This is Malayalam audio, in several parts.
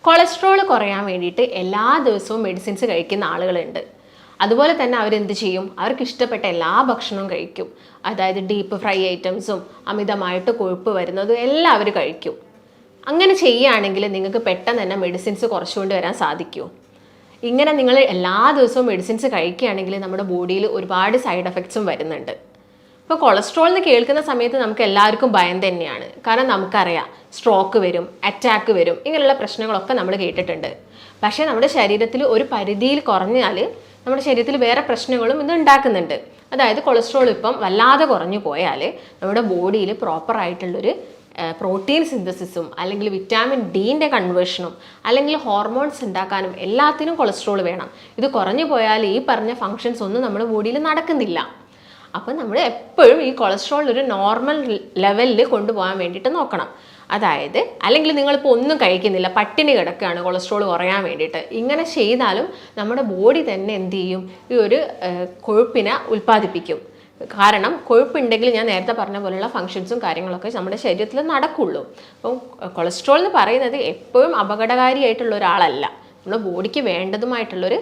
കൊളസ്ട്രോൾ കുറയാൻ വേണ്ടിയിട്ട് എല്ലാ ദിവസവും മെഡിസിൻസ് കഴിക്കുന്ന ആളുകളുണ്ട്. അതുപോലെ തന്നെ അവരെന്ത് ചെയ്യും? അവർക്ക് ഇഷ്ടപ്പെട്ട എല്ലാ ഭക്ഷണവും കഴിക്കും. അതായത് ഡീപ്പ് ഫ്രൈ ഐറ്റംസും അമിതമായിട്ട് കൊഴുപ്പ് വരുന്നതും എല്ലാം അവർ കഴിക്കും. അങ്ങനെ ചെയ്യുകയാണെങ്കിൽ നിങ്ങൾക്ക് പെട്ടെന്ന് തന്നെ മെഡിസിൻസ് കുറച്ചുകൊണ്ട് വരാൻ സാധിക്കുമോ? ഇങ്ങനെ നിങ്ങൾ എല്ലാ ദിവസവും മെഡിസിൻസ് കഴിക്കുകയാണെങ്കിൽ നമ്മുടെ ബോഡിയിൽ ഒരുപാട് സൈഡ് എഫക്ട്സും വരുന്നുണ്ട്. ഇപ്പോൾ കൊളസ്ട്രോൾ എന്ന് കേൾക്കുന്ന സമയത്ത് നമുക്ക് എല്ലാവർക്കും ഭയം തന്നെയാണ്. കാരണം നമുക്കറിയാം സ്ട്രോക്ക് വരും, അറ്റാക്ക് വരും, ഇങ്ങനെയുള്ള പ്രശ്നങ്ങളൊക്കെ നമ്മൾ കേട്ടിട്ടുണ്ട്. പക്ഷേ നമ്മുടെ ശരീരത്തിൽ ഒരു പരിധിയിൽ കുറഞ്ഞാൽ നമ്മുടെ ശരീരത്തിൽ വേറെ പ്രശ്നങ്ങളും ഇത് ഉണ്ടാക്കുന്നുണ്ട്. അതായത് കൊളസ്ട്രോൾ ഇപ്പം വല്ലാതെ കുറഞ്ഞു പോയാൽ നമ്മുടെ ബോഡിയിൽ പ്രോപ്പറായിട്ടുള്ളൊരു പ്രോട്ടീൻ സിന്തസിസും അല്ലെങ്കിൽ വിറ്റാമിൻ ഡിൻ്റെ കൺവേർഷനും അല്ലെങ്കിൽ ഹോർമോൺസ് ഉണ്ടാക്കാനും എല്ലാത്തിനും കൊളസ്ട്രോൾ വേണം. ഇത് കുറഞ്ഞു പോയാൽ ഈ പറഞ്ഞ ഫങ്ഷൻസ് ഒന്നും നമ്മുടെ ബോഡിയിൽ നടക്കുന്നില്ല. അപ്പോൾ നമ്മൾ എപ്പോഴും ഈ കൊളസ്ട്രോൾ ഒരു നോർമൽ ലെവലിൽ കൊണ്ടുപോകാൻ വേണ്ടിയിട്ട് നോക്കണം. അതായത് അല്ലെങ്കിൽ നിങ്ങളിപ്പോൾ ഒന്നും കഴിക്കുന്നില്ല, പട്ടിണി കിടക്കുകയാണ് കൊളസ്ട്രോൾ കുറയാൻ വേണ്ടിയിട്ട്, ഇങ്ങനെ ചെയ്താലും നമ്മുടെ ബോഡി തന്നെ എന്ത് ചെയ്യും? ഈ ഒരു കൊഴുപ്പിനെ ഉൽപ്പാദിപ്പിക്കും. കാരണം കൊഴുപ്പുണ്ടെങ്കിൽ ഞാൻ നേരത്തെ പറഞ്ഞ പോലെയുള്ള ഫങ്ഷൻസും കാര്യങ്ങളൊക്കെ നമ്മുടെ ശരീരത്തിൽ നടക്കുള്ളൂ. അപ്പം കൊളസ്ട്രോൾ എന്ന് പറയുന്നത് എപ്പോഴും അപകടകാരിയായിട്ടുള്ള ഒരാളല്ല, നമ്മുടെ ബോഡിക്ക് വേണ്ടതുമായിട്ടുള്ളൊരു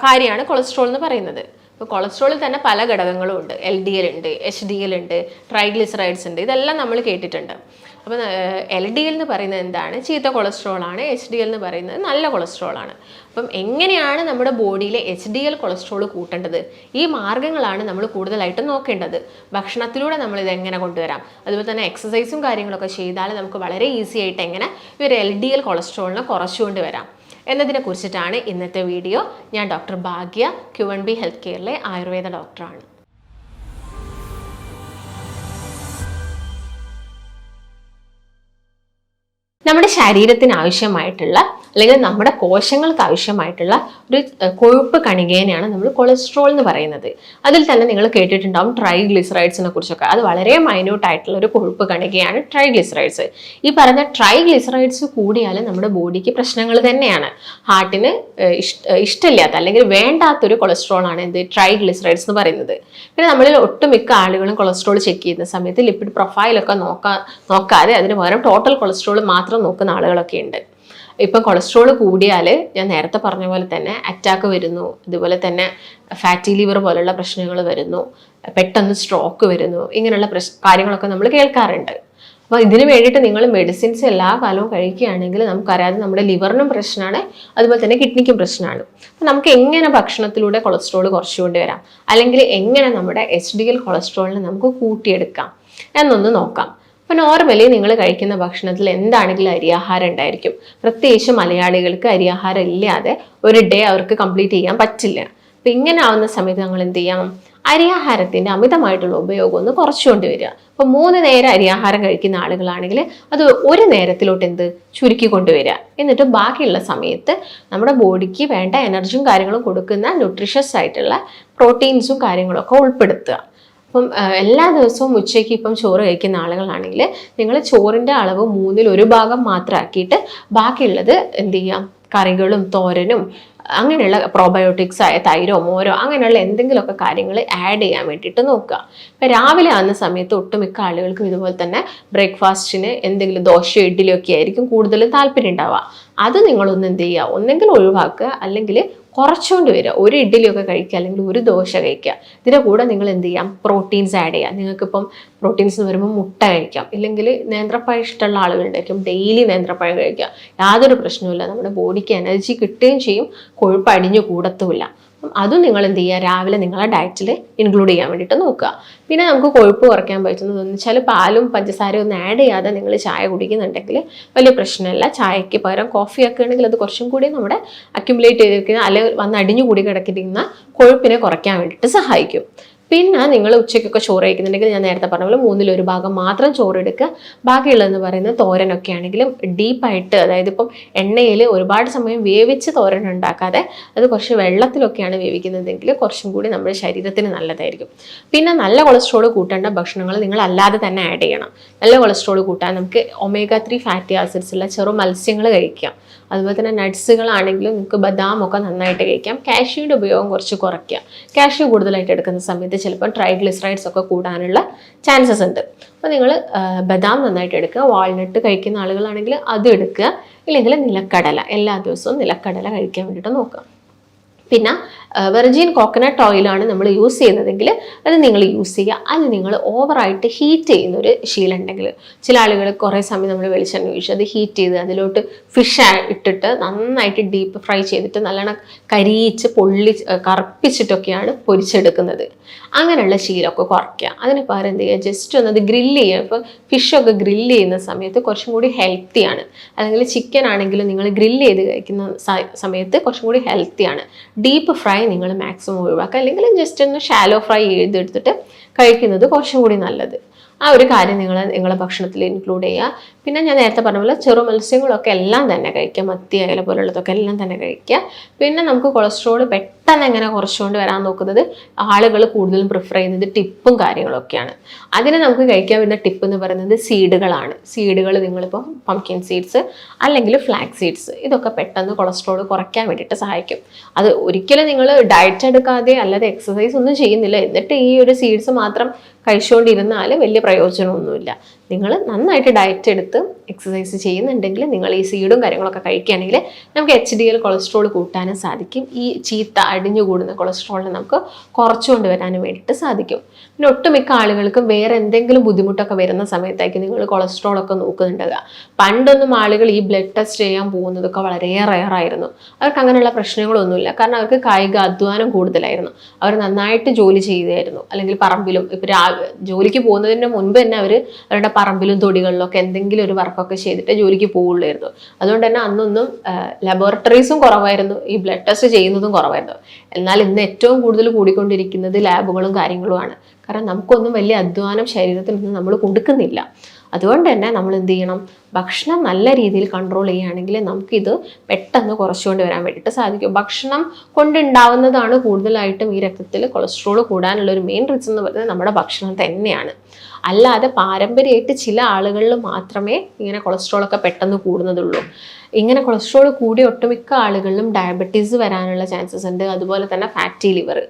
കാര്യമാണ് കൊളസ്ട്രോൾ എന്ന് പറയുന്നത്. ഇപ്പോൾ കൊളസ്ട്രോളിൽ തന്നെ പല ഘടകങ്ങളും ഉണ്ട്. LDL ഉണ്ട്, HDL ഉണ്ട്, ട്രൈഗ്ലിസറൈഡ്സ് ഉണ്ട്, ഇതെല്ലാം നമ്മൾ കേട്ടിട്ടുണ്ട്. അപ്പോൾ LDL എന്ന് പറയുന്നത് എന്താണ്? ചീത്ത കൊളസ്ട്രോളാണ്. HDL എന്ന് പറയുന്നത് നല്ല കൊളസ്ട്രോളാണ്. അപ്പം എങ്ങനെയാണ് നമ്മുടെ ബോഡിയിൽ HDL കൊളസ്ട്രോൾ കൂട്ടേണ്ടത്? ഈ മാർഗ്ഗങ്ങളാണ് നമ്മൾ കൂടുതലായിട്ട് നോക്കേണ്ടത്. ഭക്ഷണത്തിലൂടെ നമ്മൾ ഇതെങ്ങനെ കൊണ്ടുവരാം, അതുപോലെ തന്നെ എക്സസൈസും കാര്യങ്ങളൊക്കെ ചെയ്താൽ നമുക്ക് വളരെ ഈസി ആയിട്ട് എങ്ങനെ ഈ ഒരു LDL കൊളസ്ട്രോളിനെ കുറച്ചുകൊണ്ട് വരാം എന്നതിനെ കുറിച്ചിട്ടാണ് ഇന്നത്തെ വീഡിയോ. ഞാൻ ഡോക്ടർ ഭാഗ്യ, Q&B ഹെൽത്ത് കെയറിലെ ആയുർവേദ ഡോക്ടറാണ്. നമ്മുടെ ശരീരത്തിന് ആവശ്യമായിട്ടുള്ള അല്ലെങ്കിൽ നമ്മുടെ കോശങ്ങൾക്ക് ആവശ്യമായിട്ടുള്ള ഒരു കൊഴുപ്പ് കണികേനെയാണ് നമ്മൾ കൊളസ്ട്രോൾ എന്ന് പറയുന്നത്. അതിൽ തന്നെ നിങ്ങൾ കേട്ടിട്ടുണ്ടാവും ട്രൈഗ്ലിസറൈഡ്സിനെ കുറിച്ചൊക്കെ. അത് വളരെ മൈന്യൂട്ട് ആയിട്ടുള്ള ഒരു കൊഴുപ്പ് കണികയാണ് ട്രൈഗ്ലിസറൈഡ്സ്. ഈ പറഞ്ഞ ട്രൈഗ്ലിസറൈഡ്സ് കൂടിയാൽ നമ്മുടെ ബോഡിക്ക് പ്രശ്നങ്ങൾ തന്നെയാണ്. ഹാർട്ടിന് ഇഷ്ടമില്ലാത്ത അല്ലെങ്കിൽ വേണ്ടാത്തൊരു കൊളസ്ട്രോളാണ് എന്ത് ട്രൈഗ്ലിസറൈഡ്സ് എന്ന് പറയുന്നത്. പിന്നെ നമ്മളിൽ ഒട്ടുമിക്ക ആളുകളും കൊളസ്ട്രോൾ ചെക്ക് ചെയ്യുന്ന സമയത്ത് ലിപ്പിഡ് പ്രൊഫൈലൊക്കെ നോക്കാതെ അതിന് പകരം ടോട്ടൽ കൊളസ്ട്രോൾ മാത്രം നോക്കുന്ന ആളുകളൊക്കെ ഉണ്ട്. ഇപ്പം കൊളസ്ട്രോൾ കൂടിയാൽ ഞാൻ നേരത്തെ പറഞ്ഞ പോലെ തന്നെ അറ്റാക്ക് വരുന്നു, അതുപോലെ തന്നെ ഫാറ്റി ലിവർ പോലുള്ള പ്രശ്നങ്ങൾ വരുന്നു, പെട്ടെന്ന് സ്ട്രോക്ക് വരുന്നു, ഇങ്ങനെയുള്ള കാര്യങ്ങളൊക്കെ നമ്മൾ കേൾക്കാറുണ്ട്. അപ്പോൾ ഇതിന് വേണ്ടിയിട്ട് നിങ്ങൾ മെഡിസിൻസ് എല്ലാ കാലവും കഴിക്കുകയാണെങ്കിൽ നമുക്കറിയാതെ നമ്മുടെ ലിവറിനും പ്രശ്നമാണ്, അതുപോലെ തന്നെ കിഡ്നിക്കും പ്രശ്നമാണ്. അപ്പോൾ നമുക്ക് എങ്ങനെ ഭക്ഷണത്തിലൂടെ കൊളസ്ട്രോൾ കുറച്ചുകൊണ്ട് വരാം, അല്ലെങ്കിൽ എങ്ങനെ നമ്മുടെ HDL കൊളസ്ട്രോളിനെ നമുക്ക് കൂട്ടിയെടുക്കാം എന്നൊന്ന് നോക്കാം. അപ്പോൾ നോർമലി നിങ്ങൾ കഴിക്കുന്ന ഭക്ഷണത്തിൽ എന്താണെങ്കിലും അരിയാഹാരം ഉണ്ടായിരിക്കും. പ്രത്യേകിച്ച് മലയാളികൾക്ക് അരിയാഹാരം ഇല്ലാതെ ഒരു ഡേ അവർക്ക് കംപ്ലീറ്റ് ചെയ്യാൻ പറ്റില്ല. അപ്പം ഇങ്ങനെ ആവുന്ന സമയത്ത് നമ്മൾ എന്ത് ചെയ്യണം? അരിയാഹാരത്തിൻ്റെ അമിതമായിട്ടുള്ള ഉപയോഗം ഒന്ന് കുറച്ചുകൊണ്ട് വരിക. അപ്പോൾ 3 നേരം അരിയാഹാരം കഴിക്കുന്ന ആളുകളാണെങ്കിൽ അത് ഒരു നേരത്തിലോട്ട് ചുരുക്കി കൊണ്ടുവരിക. എന്നിട്ട് ബാക്കിയുള്ള സമയത്ത് നമ്മുടെ ബോഡിക്ക് വേണ്ട എനർജിയും കാര്യങ്ങളും കൊടുക്കുന്ന ന്യൂട്രീഷ്യസ് ആയിട്ടുള്ള പ്രോട്ടീൻസും കാര്യങ്ങളൊക്കെ ഉൾപ്പെടുത്തുക. അപ്പം എല്ലാ ദിവസവും ഉച്ചയ്ക്ക് ഇപ്പം ചോറ് കഴിക്കുന്ന ആളുകളാണെങ്കിൽ നിങ്ങൾ ചോറിൻ്റെ അളവ് 1/3 ഭാഗം മാത്രമാക്കിയിട്ട് ബാക്കിയുള്ളത് എന്ത് ചെയ്യാം? കറികളും തോരനും അങ്ങനെയുള്ള പ്രോബയോട്ടിക്സ് ആയ തൈരോ മോരോ അങ്ങനെയുള്ള എന്തെങ്കിലുമൊക്കെ കാര്യങ്ങൾ ആഡ് ചെയ്യാൻ വേണ്ടിയിട്ട് നോക്കുക. ഇപ്പം രാവിലെ ആകുന്ന സമയത്ത് ഒട്ടുമിക്ക ആളുകൾക്കും ഇതുപോലെ തന്നെ ബ്രേക്ക്ഫാസ്റ്റിന് എന്തെങ്കിലും ദോശയോ ഇഡ്ഡലിയോ ഒക്കെ ആയിരിക്കും കൂടുതലും താല്പര്യം ഉണ്ടാവുക. അത് നിങ്ങളൊന്ന് എന്ത് ചെയ്യുക? ഒന്നെങ്കിൽ ഒഴിവാക്കുക, അല്ലെങ്കിൽ കുറച്ചുകൊണ്ട് വരിക. ഒരു ഇഡ്ഡലിയൊക്കെ കഴിക്കുക, അല്ലെങ്കിൽ ഒരു ദോശ കഴിക്കുക. ഇതിൻ്റെ കൂടെ നിങ്ങൾ എന്ത് ചെയ്യാം? പ്രോട്ടീൻസ് ആഡ് ചെയ്യാം. നിങ്ങൾക്കിപ്പം പ്രോട്ടീൻസ് എന്ന് പറയുമ്പോൾ മുട്ട കഴിക്കാം, ഇല്ലെങ്കിൽ നേന്ത്രപ്പഴം ഇഷ്ടമുള്ള ആളുകളുണ്ടായിരിക്കും, ഡെയിലി നേന്ത്രപ്പഴം കഴിക്കുക. യാതൊരു പ്രശ്നവുമില്ല, നമ്മുടെ ബോഡിക്ക് എനർജി കിട്ടുകയും ചെയ്യും, കൊഴുപ്പ് അടിഞ്ഞു കൂടത്തുമില്ല. അതും നിങ്ങൾ എന്ത് ചെയ്യുക? രാവിലെ നിങ്ങളെ ഡയറ്റിൽ ഇൻക്ലൂഡ് ചെയ്യാൻ വേണ്ടിയിട്ട് നോക്കുക. പിന്നെ നമുക്ക് കൊഴുപ്പ് കുറയ്ക്കാൻ പറ്റുന്നതെന്ന് വെച്ചാൽ പാലും പഞ്ചസാരയും ഒന്നും ആഡ് ചെയ്യാതെ നിങ്ങൾ ചായ കുടിക്കുന്നുണ്ടെങ്കിൽ വലിയ പ്രശ്നമില്ല. ചായക്ക് പകരം കോഫിയൊക്കെ ആണെങ്കിൽ അത് കുറച്ചും കൂടി നമ്മുടെ അക്യുമുലേറ്റ് ചെയ്തിരിക്കുന്ന അല്ലെങ്കിൽ വന്ന് അടിഞ്ഞു കൂടി കിടക്കിയിരിക്കുന്ന കൊഴുപ്പിനെ കുറയ്ക്കാൻ വേണ്ടിയിട്ട് സഹായിക്കും. പിന്നെ നിങ്ങൾ ഉച്ചയ്ക്കൊക്കെ ചോറ് കഴിക്കുന്നുണ്ടെങ്കിൽ ഞാൻ നേരത്തെ പറഞ്ഞ പോലെ 1/3 ഭാഗം മാത്രം ചോറ് എടുക്കുക. ബാക്കിയുള്ളതെന്ന് പറയുന്നത് തോരനൊക്കെ ആണെങ്കിലും ഡീപ്പായിട്ട്, അതായത് ഇപ്പം എണ്ണയിൽ ഒരുപാട് സമയം വേവിച്ച് തോരൻ ഉണ്ടാക്കാതെ അത് കുറച്ച് വെള്ളത്തിലൊക്കെയാണ് വേവിക്കുന്നതെങ്കിൽ കുറച്ചും കൂടി നമ്മുടെ ശരീരത്തിന് നല്ലതായിരിക്കും. പിന്നെ നല്ല കൊളസ്ട്രോൾ കൂട്ടേണ്ട ഭക്ഷണങ്ങൾ നിങ്ങൾ അല്ലാതെ തന്നെ ആഡ് ചെയ്യണം. നല്ല കൊളസ്ട്രോൾ കൂട്ടാൻ നമുക്ക് omega-3 ഫാറ്റി ആസിഡ്സ് ഉള്ള ചെറു മത്സ്യങ്ങൾ കഴിക്കാം. അതുപോലെ തന്നെ നട്ട്സുകളാണെങ്കിലും നിങ്ങൾക്ക് ബദാമൊക്കെ നന്നായിട്ട് കഴിക്കാം. കാഷ്യൂയുടെ ഉപയോഗം കുറച്ച് കുറയ്ക്കുക. കാഷ്യൂ കൂടുതലായിട്ട് എടുക്കുന്ന സമയത്ത് ചിലപ്പോൾ ട്രൈഗ്ലിസറൈഡ്സ് ഒക്കെ കൂടാനുള്ള ചാൻസസ് ഉണ്ട്. അപ്പോൾ നിങ്ങൾ ബദാം നന്നായിട്ട് എടുക്കുക. വാൾനട്ട് കഴിക്കുന്ന ആളുകളാണെങ്കിൽ അത് എടുക്കുക. ഇല്ലെങ്കിൽ നിലക്കടല, എല്ലാ ദിവസവും നിലക്കടല കഴിക്കാൻ വേണ്ടിയിട്ട് നോക്കുക. പിന്നെ വെർജിൻ കോക്കനട്ട് ഓയിലാണ് നമ്മൾ യൂസ് ചെയ്യുന്നതെങ്കിൽ അത് നിങ്ങൾ യൂസ് ചെയ്യുക. അത് നിങ്ങൾ ഓവറായിട്ട് ഹീറ്റ് ചെയ്യുന്നൊരു ശീലം ഉണ്ടെങ്കിൽ, ചില ആളുകൾ കുറേ സമയം നമ്മൾ വെളിച്ചെണ്ണ ഒഴിച്ച് അത് ഹീറ്റ് ചെയ്ത് അതിലോട്ട് ഫിഷ് ഇട്ടിട്ട് നന്നായിട്ട് ഡീപ്പ് ഫ്രൈ ചെയ്തിട്ട് നല്ലോണം കരിയിച്ച് കറുപ്പിച്ചിട്ടൊക്കെയാണ് പൊരിച്ചെടുക്കുന്നത്. അങ്ങനെയുള്ള ശീലമൊക്കെ കുറയ്ക്കുക. അതിന് പകരം എന്ത് ചെയ്യുക, ജസ്റ്റ് ഒന്ന് അത് ഗ്രില്ല് ചെയ്യുക. ഇപ്പോൾ ഫിഷൊക്കെ ഗ്രില്ല് ചെയ്യുന്ന സമയത്ത് കുറച്ചും കൂടി ഹെൽത്തിയാണ്. അല്ലെങ്കിൽ ചിക്കൻ ആണെങ്കിലും നിങ്ങൾ ഗ്രില്ല് ചെയ്ത് കഴിക്കുന്ന സമയത്ത് കുറച്ചും കൂടി ഹെൽത്തിയാണ്. ഡീപ്പ് ഫ്രൈ നിങ്ങൾ മാക്സിമം ഒഴിവാക്കുക. അല്ലെങ്കിൽ ജസ്റ്റ് ഒന്ന് ഷാലോ ഫ്രൈ ചെയ്തെടുത്തിട്ട് കഴിക്കുന്നത് കുറച്ചും കൂടി നല്ലത്. ആ ഒരു കാര്യം നിങ്ങളെ ഭക്ഷണത്തിൽ ഇൻക്ലൂഡ് ചെയ്യുക. പിന്നെ ഞാൻ നേരത്തെ പറഞ്ഞ പോലെ ചെറു മത്സ്യങ്ങളൊക്കെ എല്ലാം തന്നെ കഴിക്കുക, മത്തി അയല പോലുള്ളതൊക്കെ എല്ലാം തന്നെ കഴിക്കുക. പിന്നെ നമുക്ക് കൊളസ്ട്രോൾ പെട്ടെന്ന് എങ്ങനെ കുറച്ചുകൊണ്ട് വരാൻ നോക്കുന്നത്, ആളുകൾ കൂടുതലും പ്രിഫർ ചെയ്യുന്നത് ടിപ്പും കാര്യങ്ങളൊക്കെയാണ്. അതിന് നമുക്ക് കഴിക്കാൻ വരുന്ന ടിപ്പ് എന്ന് പറയുന്നത് സീഡുകളാണ്. സീഡുകൾ നിങ്ങളിപ്പോൾ പംകിൻ സീഡ്സ് അല്ലെങ്കിൽ ഫ്ലാക്സ് സീഡ്സ്, ഇതൊക്കെ പെട്ടെന്ന് കൊളസ്ട്രോൾ കുറയ്ക്കാൻ വേണ്ടിയിട്ട് സഹായിക്കും. അത് ഒരിക്കലും നിങ്ങൾ ഡയറ്റ് എടുക്കാതെ അല്ലാതെ എക്സസൈസ് ഒന്നും ചെയ്യുന്നില്ല എന്നിട്ട് ഈ ഒരു സീഡ്സ് മാത്രം കഴിച്ചുകൊണ്ടിരുന്നാൽ വലിയ പ്രയോജനമൊന്നുമില്ല. നിങ്ങൾ നന്നായിട്ട് ഡയറ്റ് എടുത്ത് എക്സസൈസ് ചെയ്യുന്നുണ്ടെങ്കിൽ നിങ്ങൾ ഈ സീഡും കാര്യങ്ങളൊക്കെ കഴിക്കുകയാണെങ്കിൽ നമുക്ക് HDL കൊളസ്ട്രോൾ കൂട്ടാനും സാധിക്കും. ഈ ചീത്ത അടിഞ്ഞുകൂടുന്ന കൊളസ്ട്രോളിനെ നമുക്ക് കുറച്ചുകൊണ്ട് വരാനും വേണ്ടിയിട്ട് സാധിക്കും. പിന്നെ ഒട്ടുമിക്ക ആളുകൾക്കും വേറെ എന്തെങ്കിലും ബുദ്ധിമുട്ടൊക്കെ വരുന്ന സമയത്തായിരിക്കും നിങ്ങൾ കൊളസ്ട്രോളൊക്കെ നോക്കുന്നുണ്ടാകുക. പണ്ടൊന്നും ആളുകൾ ഈ ബ്ലഡ് ടെസ്റ്റ് ചെയ്യാൻ പോകുന്നതൊക്കെ വളരെ റെയറായിരുന്നു. അവർക്ക് അങ്ങനെയുള്ള പ്രശ്നങ്ങളൊന്നുമില്ല. കാരണം അവർക്ക് കായിക അധ്വാനം കൂടുതലായിരുന്നു. അവർ നന്നായിട്ട് ജോലി ചെയ്യുകയായിരുന്നു. അല്ലെങ്കിൽ പറമ്പിലും ഇപ്പോൾ ജോലിക്ക് പോകുന്നതിന് മുൻപ് തന്നെ അവരുടെ പറമ്പിലും തൊടികളിലൊക്കെ എന്തെങ്കിലും ഒരു വർക്കൊക്കെ ചെയ്തിട്ട് ജോലിക്ക് പോകുള്ളായിരുന്നു. അതുകൊണ്ട് തന്നെ അന്നൊന്നും ലബോറട്ടറീസും കുറവായിരുന്നു, ഈ ബ്ലഡ് ടെസ്റ്റ് ചെയ്യുന്നതും കുറവായിരുന്നു. എന്നാൽ ഇന്ന് ഏറ്റവും കൂടുതൽ കൂടിക്കൊണ്ടിരിക്കുന്നത് ലാബുകളും കാര്യങ്ങളുമാണ്. കാരണം നമുക്കൊന്നും വലിയ അധ്വാനം ശരീരത്തിൽ നിന്ന് നമ്മൾ കൊടുക്കുന്നില്ല. അതുകൊണ്ട് തന്നെ നമ്മൾ എന്ത് ചെയ്യണം, ഭക്ഷണം നല്ല രീതിയിൽ കൺട്രോൾ ചെയ്യുകയാണെങ്കിൽ നമുക്കിത് പെട്ടെന്ന് കുറച്ചുകൊണ്ട് വരാൻ വേണ്ടിയിട്ട് സാധിക്കും. ഭക്ഷണം കൊണ്ടുണ്ടാവുന്നതാണ് കൂടുതലായിട്ടും ഈ രക്തത്തിൽ കൊളസ്ട്രോൾ കൂടാനുള്ള ഒരു മെയിൻ റീസൺ എന്ന് പറയുന്നത് നമ്മുടെ ഭക്ഷണം തന്നെയാണ്. അല്ലാതെ പാരമ്പര്യമായിട്ട് ചില ആളുകളിൽ മാത്രമേ ഇങ്ങനെ കൊളസ്ട്രോളൊക്കെ പെട്ടെന്ന് കൂടുന്നതുള്ളൂ. ഇങ്ങനെ കൊളസ്ട്രോൾ കൂടി ഒട്ടുമിക്ക ആളുകളിലും ഡയബറ്റീസ് വരാനുള്ള ചാൻസസ് ഉണ്ട്. അതുപോലെ തന്നെ ഫാറ്റി ലിവർ,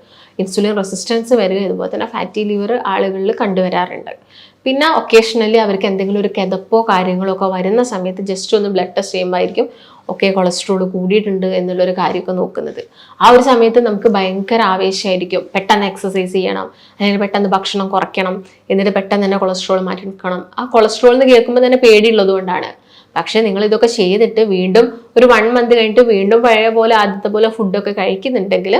ഇൻസുലിൻ റെസിസ്റ്റൻസ് വരിക, അതുപോലെ തന്നെ ഫാറ്റി ലിവർ ആളുകളിൽ കണ്ടുവരാറുണ്ട്. പിന്നെ ഒക്കേഷണലി അവർക്ക് എന്തെങ്കിലും ഒരു കിതപ്പോ കാര്യങ്ങളോ ഒക്കെ വരുന്ന സമയത്ത് ജസ്റ്റ് ഒന്ന് ബ്ലഡ് ടെസ്റ്റ് ചെയ്യുമ്പോഴായിരിക്കും കൊളസ്ട്രോൾ കൂടിയിട്ടുണ്ട് എന്നുള്ളൊരു കാര്യമൊക്കെ നോക്കുന്നത്. ആ ഒരു സമയത്ത് നമുക്ക് ഭയങ്കര ആവേശമായിരിക്കും, പെട്ടെന്ന് എക്സസൈസ് ചെയ്യണം, അല്ലെങ്കിൽ പെട്ടെന്ന് ഭക്ഷണം കുറയ്ക്കണം, എന്നിട്ട് പെട്ടെന്ന് തന്നെ കൊളസ്ട്രോൾ മാറ്റി എടുക്കണം. ആ കൊളസ്ട്രോൾ എന്ന് കേൾക്കുമ്പോൾ തന്നെ പേടിയുള്ളത് കൊണ്ടാണ്. പക്ഷെ നിങ്ങൾ ഇതൊക്കെ ചെയ്തിട്ട് വീണ്ടും ഒരു 1 മന്ത് കഴിഞ്ഞിട്ട് വീണ്ടും പഴയ പോലെ ആദ്യത്തെ പോലെ ഫുഡൊക്കെ കഴിക്കുന്നുണ്ടെങ്കിൽ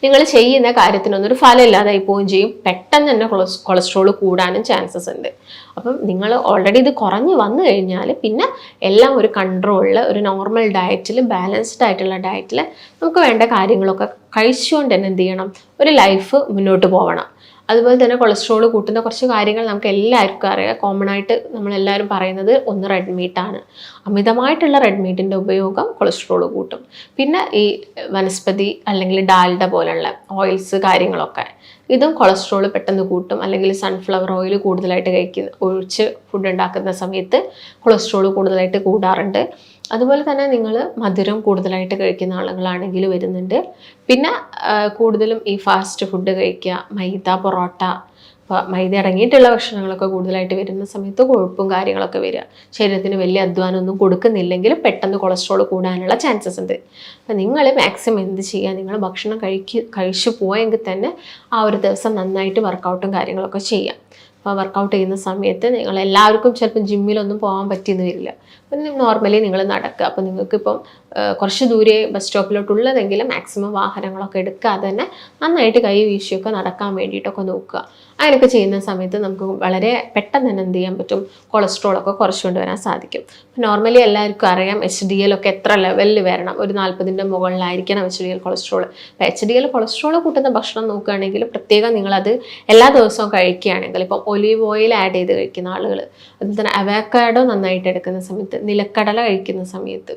നിങ്ങൾ ചെയ്യുന്ന കാര്യത്തിനൊന്നും ഒരു ഫലം ഇല്ലാതായി പോവുകയും ചെയ്യും. പെട്ടെന്ന് തന്നെ കൊളസ്ട്രോൾ കൂടാനും ചാൻസസ് ഉണ്ട്. അപ്പം നിങ്ങൾ ഓൾറെഡി ഇത് കുറഞ്ഞ് വന്നു കഴിഞ്ഞാൽ പിന്നെ എല്ലാം ഒരു കൺട്രോളിൽ, ഒരു നോർമൽ ഡയറ്റിൽ, ബാലൻസ്ഡ് ആയിട്ടുള്ള ഡയറ്റിൽ നമുക്ക് വേണ്ട കാര്യങ്ങളൊക്കെ കഴിച്ചുകൊണ്ട് തന്നെ എന്ത് ചെയ്യണം, ഒരു ലൈഫ് മുന്നോട്ട് പോകണം. അതുപോലെ തന്നെ കൊളസ്ട്രോൾ കൂട്ടുന്ന കുറച്ച് കാര്യങ്ങൾ നമുക്ക് എല്ലാവർക്കും അറിയാം. കോമൺ ആയിട്ട് നമ്മളെല്ലാവരും പറയുന്നത് ഒന്ന് റെഡ് മീറ്റാണ്. അമിതമായിട്ടുള്ള റെഡ് മീറ്റിൻ്റെ ഉപയോഗം കൊളസ്ട്രോൾ കൂട്ടും. പിന്നെ ഈ വനസ്പതി അല്ലെങ്കിൽ ഡാൽഡ പോലുള്ള ഓയിൽസ് കാര്യങ്ങളൊക്കെ, ഇതും കൊളസ്ട്രോൾ പെട്ടെന്ന് കൂട്ടും. അല്ലെങ്കിൽ സൺഫ്ലവർ ഓയിൽ കൂടുതലായിട്ട് ഒഴിച്ച് ഫുഡ് ഉണ്ടാക്കുന്ന സമയത്ത് കൊളസ്ട്രോൾ കൂടുതലായിട്ട് കൂടാറുണ്ട്. അതുപോലെ തന്നെ നിങ്ങൾ മധുരം കൂടുതലായിട്ട് കഴിക്കുന്ന ആളുകളാണെങ്കിൽ വരുന്നുണ്ട്. പിന്നെ കൂടുതലും ഈ ഫാസ്റ്റ് ഫുഡ് കഴിക്കുക, മൈദ, പൊറോട്ട, മൈദ അടങ്ങിയിട്ടുള്ള ഭക്ഷണങ്ങളൊക്കെ കൂടുതലായിട്ട് വരുന്ന സമയത്ത് കൊഴുപ്പും കാര്യങ്ങളൊക്കെ വരിക. ശരീരത്തിന് വലിയ അധ്വാനം ഒന്നും കൊടുക്കുന്നില്ലെങ്കിൽ പെട്ടെന്ന് കൊളസ്ട്രോൾ കൂടാനുള്ള ചാൻസസ് ഉണ്ട്. അപ്പം നിങ്ങൾ മാക്സിമം എന്ത് ചെയ്യുക, നിങ്ങൾ ഭക്ഷണം കഴിച്ചു പോയെങ്കിൽ തന്നെ ആ ഒരു ദിവസം നന്നായിട്ട് വർക്കൗട്ടും കാര്യങ്ങളൊക്കെ ചെയ്യാം. അപ്പോൾ വർക്കൗട്ട് ചെയ്യുന്ന സമയത്ത് നിങ്ങൾ എല്ലാവർക്കും ചിലപ്പോൾ ജിമ്മിലൊന്നും പോകാൻ പറ്റിയെന്ന് വരില്ല. അപ്പം നോർമലി നിങ്ങൾ നടക്കുക. അപ്പോൾ നിങ്ങൾക്കിപ്പം കുറച്ച് ദൂരെ ബസ് സ്റ്റോപ്പിലോട്ടുള്ളതെങ്കിലും മാക്സിമം വാഹനങ്ങളൊക്കെ എടുക്കാതെ തന്നെ നന്നായിട്ട് കൈ വീശിയൊക്കെ നടക്കാൻ വേണ്ടിയിട്ടൊക്കെ നോക്കുക. അങ്ങനെയൊക്കെ ചെയ്യുന്ന സമയത്ത് നമുക്ക് വളരെ പെട്ടെന്ന് തന്നെ എന്ത് ചെയ്യാൻ പറ്റും, കൊളസ്ട്രോളൊക്കെ കുറച്ചുകൊണ്ട് വരാൻ സാധിക്കും. നോർമലി എല്ലാവർക്കും അറിയാം HDL ഒക്കെ എത്ര ലെവലിൽ വരണം, ഒരു 40ൻ്റെ മുകളിലായിരിക്കണം HDL കൊളസ്ട്രോൾ. അപ്പോൾ HDL കൊളസ്ട്രോൾ കൂട്ടുന്ന ഭക്ഷണം നോക്കുകയാണെങ്കിൽ പ്രത്യേകം നിങ്ങളത് എല്ലാ ദിവസവും കഴിക്കുകയാണെങ്കിൽ, ഇപ്പം ഒലീവ് ഓയിൽ ആഡ് ചെയ്ത് കഴിക്കുന്ന ആളുകൾ, അതുപോലെ തന്നെ അവക്കാഡോ നന്നായിട്ട് എടുക്കുന്ന സമയത്ത്, നിലക്കടല കഴിക്കുന്ന സമയത്ത്,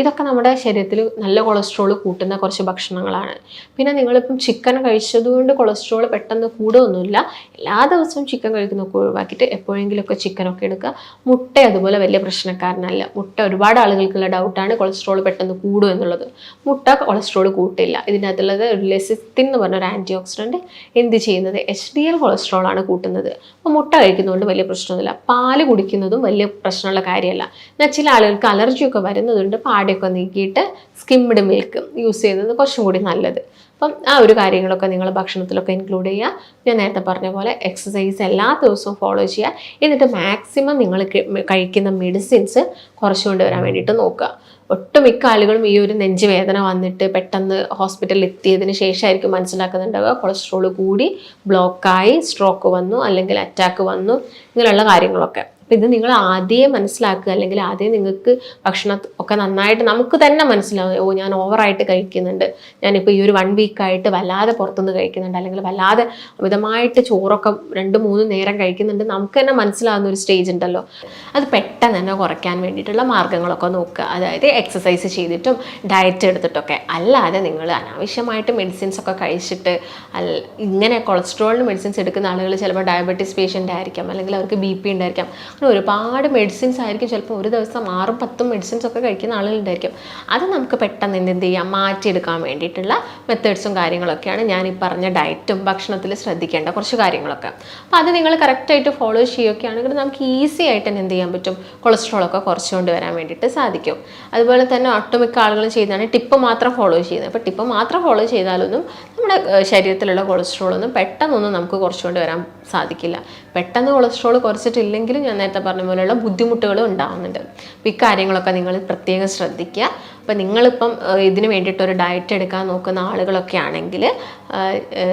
ഇതൊക്കെ നമ്മുടെ ശരീരത്തിൽ നല്ല കൊളസ്ട്രോൾ കൂട്ടുന്ന കുറച്ച് ഭക്ഷണങ്ങളാണ്. പിന്നെ നിങ്ങളിപ്പം ചിക്കൻ കഴിച്ചതുകൊണ്ട് കൊളസ്ട്രോൾ പെട്ടെന്ന് കൂടുകയൊന്നുമില്ല. എല്ലാ ദിവസവും ചിക്കൻ കഴിക്കുന്നതൊക്കെ ഒഴിവാക്കിയിട്ട് എപ്പോഴെങ്കിലുമൊക്കെ ചിക്കനൊക്കെ എടുക്കുക. മുട്ട അതുപോലെ വലിയ പ്രശ്നക്കാരനല്ല. മുട്ട ഒരുപാട് ആളുകൾക്കുള്ള ഡൗട്ടാണ് കൊളസ്ട്രോൾ പെട്ടെന്ന് കൂടും എന്നുള്ളത്. മുട്ട കൊളസ്ട്രോൾ കൂട്ടില്ല. ഇതിനകത്തുള്ളത് ലെസിത്തിൻ എന്ന് പറഞ്ഞൊരു ആൻറ്റി ഓക്സിഡൻറ്റ് എന്ത് ചെയ്യുന്നത്, HDL കൊളസ്ട്രോളാണ് കൂട്ടുന്നത്. അപ്പോൾ മുട്ട കഴിക്കുന്നതുകൊണ്ട് വലിയ പ്രശ്നമൊന്നുമില്ല. പാല് കുടിക്കുന്നതും വലിയ പ്രശ്നമുള്ള കാര്യമല്ല. എന്നാൽ ചില ആളുകൾക്ക് അലർജിയൊക്കെ വരുന്നതുകൊണ്ട് പാടയൊക്കെ നീക്കിയിട്ട് സ്കിംഡ് മിൽക്ക് യൂസ് ചെയ്യുന്നത് കുറച്ചും കൂടി നല്ലത്. അപ്പം ആ ഒരു കാര്യങ്ങളൊക്കെ നിങ്ങൾ ഭക്ഷണത്തിലൊക്കെ ഇൻക്ലൂഡ് ചെയ്യുക. ഞാൻ നേരത്തെ പറഞ്ഞ പോലെ എക്സസൈസ് എല്ലാ ദിവസവും ഫോളോ ചെയ്യുക. എന്നിട്ട് മാക്സിമം നിങ്ങൾ കഴിക്കുന്ന മെഡിസിൻസ് കുറച്ചുകൊണ്ട് വരാൻ വേണ്ടിയിട്ട് നോക്കുക. ഒട്ടുമിക്ക ആളുകളും ഈ ഒരു നെഞ്ചുവേദന വന്നിട്ട് പെട്ടെന്ന് ഹോസ്പിറ്റലിൽ എത്തിയതിന് ശേഷമായിരിക്കും മനസ്സിലാക്കുന്നുണ്ടാവുക കൊളസ്ട്രോൾ കൂടി, ബ്ലോക്കായി, സ്ട്രോക്ക് വന്നു, അല്ലെങ്കിൽ അറ്റാക്ക് വന്നു, ഇങ്ങനെയുള്ള കാര്യങ്ങളൊക്കെ. അപ്പം ഇത് നിങ്ങൾ ആദ്യം മനസ്സിലാക്കുക, അല്ലെങ്കിൽ ആദ്യം നിങ്ങൾക്ക് ഭക്ഷണം ഒക്കെ നന്നായിട്ട് നമുക്ക് തന്നെ മനസ്സിലാവും, ഓ ഞാൻ ഓവറായിട്ട് കഴിക്കുന്നുണ്ട്, ഞാനിപ്പോൾ ഈ ഒരു 1 വീക്കായിട്ട് വല്ലാതെ പുറത്തുനിന്ന് കഴിക്കുന്നുണ്ട്, അല്ലെങ്കിൽ വല്ലാതെ അമിതമായിട്ട് ചോറൊക്കെ 2-3 നേരം കഴിക്കുന്നുണ്ട്, നമുക്ക് തന്നെ മനസ്സിലാവുന്ന ഒരു സ്റ്റേജ് ഉണ്ടല്ലോ. അത് പെട്ടെന്ന് തന്നെ കുറയ്ക്കാൻ വേണ്ടിയിട്ടുള്ള മാർഗ്ഗങ്ങളൊക്കെ നോക്കുക. അതായത് എക്സസൈസ് ചെയ്തിട്ടും ഡയറ്റ് എടുത്തിട്ടൊക്കെ. അല്ലാതെ നിങ്ങൾ അനാവശ്യമായിട്ട് മെഡിസിൻസ് ഒക്കെ കഴിച്ചിട്ട് ഇങ്ങനെ കൊളസ്ട്രോളിന് മെഡിസിൻസ് എടുക്കുന്ന ആളുകൾ ചിലപ്പോൾ ഡയബറ്റീസ് പേഷ്യൻ്റ് ആയിരിക്കാം, അല്ലെങ്കിൽ അവർക്ക് BP ഉണ്ടായിരിക്കാം. ഒരുപാട് മെഡിസിൻസ് ആയിരിക്കും, ചിലപ്പോൾ ഒരു ദിവസം 6-10 മെഡിസിൻസ് ഒക്കെ കഴിക്കുന്ന ആളുകളുണ്ടായിരിക്കും. അത് നമുക്ക് പെട്ടെന്ന് എന്ത് ചെയ്യാം, മാറ്റിയെടുക്കാൻ വേണ്ടിയിട്ടുള്ള മെത്തേഡ്സും കാര്യങ്ങളൊക്കെയാണ് ഞാൻ ഈ പറഞ്ഞ ഡയറ്റും ഭക്ഷണത്തിൽ ശ്രദ്ധിക്കേണ്ട കുറച്ച് കാര്യങ്ങളൊക്കെ. അപ്പോൾ അത് നിങ്ങൾ കറക്റ്റായിട്ട് ഫോളോ ചെയ്യുകയാണെങ്കിൽ നമുക്ക് ഈസി ആയിട്ട് തന്നെ എന്ത് ചെയ്യാൻ പറ്റും, കൊളസ്ട്രോളൊക്കെ കുറച്ചുകൊണ്ട് വരാൻ വേണ്ടിയിട്ട് സാധിക്കും. അതുപോലെ തന്നെ ഒട്ടുമിക്ക ആളുകളും ചെയ്യുന്നതാണ് ടിപ്പ് മാത്രം ഫോളോ ചെയ്യുന്നത്. അപ്പോൾ ടിപ്പ് മാത്രം ഫോളോ ചെയ്താലൊന്നും നമ്മുടെ ശരീരത്തിലുള്ള കൊളസ്ട്രോളൊന്നും പെട്ടെന്നൊന്നും നമുക്ക് കുറച്ചുകൊണ്ട് വരാൻ സാധിക്കില്ല. പെട്ടെന്ന് കൊളസ്ട്രോൾ കുറച്ചിട്ടില്ലെങ്കിലും ഞാൻ നേരത്തെ പറഞ്ഞ പോലെയുള്ള ബുദ്ധിമുട്ടുകളും ഉണ്ടാകുന്നുണ്ട്. അപ്പോൾ ഇക്കാര്യങ്ങളൊക്കെ നിങ്ങൾ പ്രത്യേകം ശ്രദ്ധിക്കുക. അപ്പോൾ നിങ്ങളിപ്പം ഇതിന് വേണ്ടിയിട്ടൊരു ഡയറ്റ് എടുക്കാൻ നോക്കുന്ന ആളുകളൊക്കെ ആണെങ്കിൽ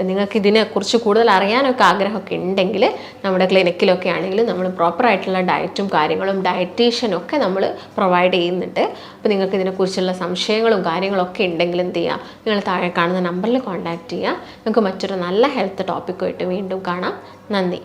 നിങ്ങൾക്ക് ഇതിനെക്കുറിച്ച് കൂടുതൽ അറിയാനൊക്കെ ആഗ്രഹമൊക്കെ ഉണ്ടെങ്കിൽ നമ്മുടെ ക്ലിനിക്കിലൊക്കെ ആണെങ്കിൽ നമ്മൾ പ്രോപ്പറായിട്ടുള്ള ഡയറ്റും കാര്യങ്ങളും ഡയറ്റീഷ്യനും ഒക്കെ നമ്മൾ പ്രൊവൈഡ് ചെയ്യുന്നുണ്ട്. അപ്പോൾ നിങ്ങൾക്ക് ഇതിനെക്കുറിച്ചുള്ള സംശയങ്ങളും കാര്യങ്ങളൊക്കെ ഉണ്ടെങ്കിൽ എന്ത് ചെയ്യുക, നിങ്ങൾ താഴെ കാണുന്ന നമ്പറിൽ കോൺടാക്റ്റ് ചെയ്യുക. നിങ്ങൾക്ക് മറ്റൊരു നല്ല ഹെൽത്ത് ടോപ്പിക്കുമായിട്ട് വീണ്ടും കാണാം. നന്ദി.